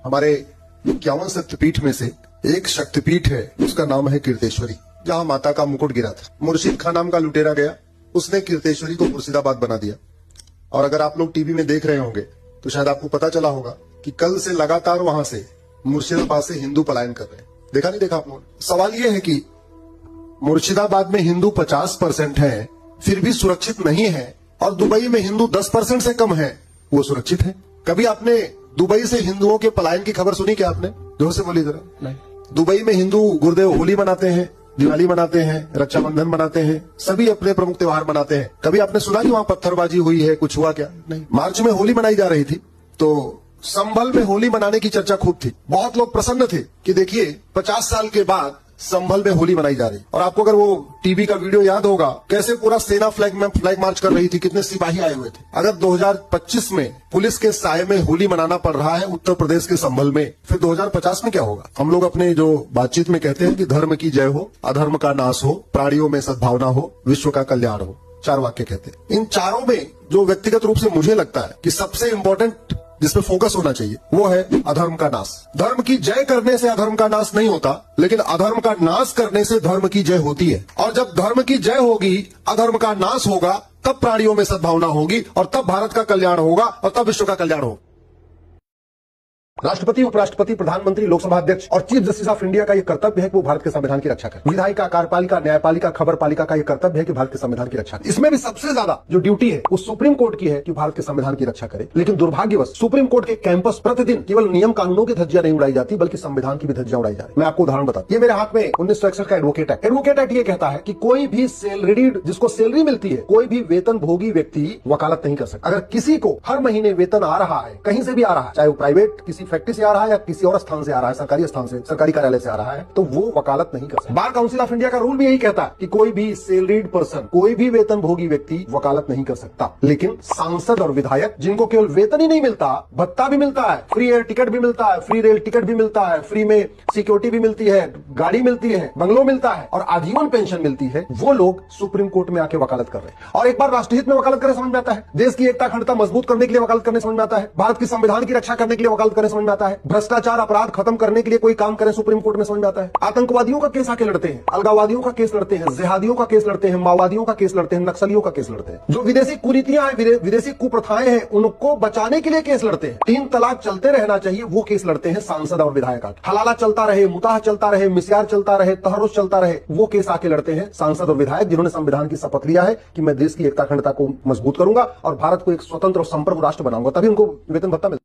हमारे 51 शक्तिपीठ में से एक शक्तिपीठ है, उसका नाम है कीर्तेश्वरी, जहाँ माता का मुकुट गिरा था। मुर्शिद खान नाम का लुटेरा गया, उसने कीर्तेश्वरी को मुर्शिदाबाद बना दिया। और अगर आप लोग टीवी में देख रहे होंगे तो शायद आपको पता चला होगा कि कल से लगातार वहां से मुर्शिदाबाद से हिंदू पलायन कर रहे हैं। देखा नहीं देखा आप लोग? सवाल यह है कि मुर्शिदाबाद में हिंदू 50% है, फिर भी सुरक्षित नहीं है, और दुबई में हिंदू 10% से कम है, वो सुरक्षित है। कभी आपने दुबई से हिंदुओं के पलायन की खबर सुनी क्या आपने? जोर से बोलिए जरा। नहीं। दुबई में हिंदू गुरुदेव होली मनाते हैं, दिवाली मनाते हैं, रक्षाबंधन मनाते हैं, सभी अपने प्रमुख त्योहार मनाते हैं। कभी आपने सुना कि वहां पत्थरबाजी हुई है, कुछ हुआ क्या? नहीं। मार्च में होली मनाई जा रही थी तो संभल में होली मनाने की चर्चा खूब थी। बहुत लोग प्रसन्न थे कि देखिए 50 साल के बाद संभल में होली मनाई जा रही। और आपको अगर वो टीवी का वीडियो याद होगा, कैसे पूरा सेना फ्लैग मार्च कर रही थी, कितने सिपाही आए हुए थे। अगर 2025 में पुलिस के साये में होली मनाना पड़ रहा है उत्तर प्रदेश के संभल में, फिर 2050 में क्या होगा? हम लोग अपने जो बातचीत में कहते हैं कि धर्म की जय हो, अधर्म का नाश हो, प्राणियों में सद्भावना हो, विश्व का कल्याण हो, 4 वाक्य कहते हैं। इन चारों में जो व्यक्तिगत रूप से मुझे लगता है कि सबसे इंपॉर्टेंट जिसपे फोकस होना चाहिए वो है अधर्म का नाश। धर्म की जय करने से अधर्म का नाश नहीं होता, लेकिन अधर्म का नाश करने से धर्म की जय होती है। और जब धर्म की जय होगी, अधर्म का नाश होगा, तब प्राणियों में सद्भावना होगी, और तब भारत का कल्याण होगा, और तब विश्व का कल्याण होगा। राष्ट्रपति, उपराष्ट्रपति, प्रधानमंत्री, लोकसभा अध्यक्ष और चीफ जस्टिस ऑफ इंडिया का यह कर्तव्य है कि वो भारत के संविधान की रक्षा करें। विधायिका, कार्यपालिका, न्यायपालिका, खबर पालिका का यह कर्तव्य है कि भारत के संविधान की रक्षा करें। इसमें भी सबसे ज्यादा जो ड्यूटी है वो सुप्रीम कोर्ट की है कि भारत के संविधान की रक्षा करे। लेकिन दुर्भाग्यवश सुप्रीम कोर्ट के कैंपस प्रतिदिन केवल नियम कानूनों की धज्जियां नहीं उड़ाई जाती, बल्कि संविधान की भी धज्जियां उड़ाई जा रही। मैं आपको उदाहरण बताता हूं। ये मेरे हाथ में 1961 का एडवोकेट एक्ट। एडवोकेट एक्ट ये कहता है कि कोई भी सैलरीड, जिसको सैलरी मिलती है, कोई भी वेतन भोगी व्यक्ति वकालत नहीं कर सकता। अगर किसी को हर महीने वेतन आ रहा है, कहीं से भी आ रहा है, चाहे वो प्राइवेट किसी फैक्ट्री से आ रहा है या किसी और स्थान से आ रहा है, सरकारी स्थान से, सरकारी कार्यालय से आ रहा है, तो वो वकालत नहीं कर सकता। बार काउंसिल ऑफ इंडिया का रूल भी यही कहता है कि कोई भी सैलरीड पर्सन, कोई भी वेतन भोगी व्यक्ति वकालत नहीं कर सकता। लेकिन सांसद और विधायक, जिनको केवल वेतन ही नहीं मिलता, भत्ता भी मिलता है, फ्री एयर टिकट भी मिलता है, फ्री रेल टिकट भी मिलता है, फ्री में सिक्योरिटी भी मिलती है, गाड़ी मिलती है, बंगलो मिलता है और आजीवन पेंशन मिलती है, वो लोग सुप्रीम कोर्ट में आके वकालत कर रहे हैं। और एक बार राष्ट्रहित में वकालत करने समझ में आता है, देश की एकता अखंडता मजबूत करने के लिए वकालत करने समझ में आता है, भारत की संविधान की रक्षा करने के लिए वकालत करने समझ में आता है, भ्रष्टाचार अपराध खत्म करने के लिए कोई काम करें सुप्रीम कोर्ट में समझ में आता है। आतंकवादियों का केस आके लड़ते हैं, अलगाववादियों का केस लड़ते हैं, जिहादियों का केस लड़ते हैं, माओवादियों का केस लड़ते हैं, नक्सलियों का केस लड़ते हैं। जो विदेशी कुरीतियां हैं, विदेशी कुप्रथाएं हैं, उनको बचाने के लिए केस लड़ते हैं। 3 तलाक चलते रहना चाहिए, वो केस लड़ते हैं सांसद और विधायक। हलाला चलता रहे, मुताह चलता रहे, मिस्यार चलता रहे, तहरुस चलता रहे, वो केस आके लड़ते हैं सांसद और विधायक, जिन्होंने संविधान की शपथ लिया है कि मैं देश की एकता अखंडता को मजबूत करूंगा और भारत को एक स्वतंत्र और संप्रभु राष्ट्र बनाऊंगा, तभी उनको वेतन भत्ता मिलता है।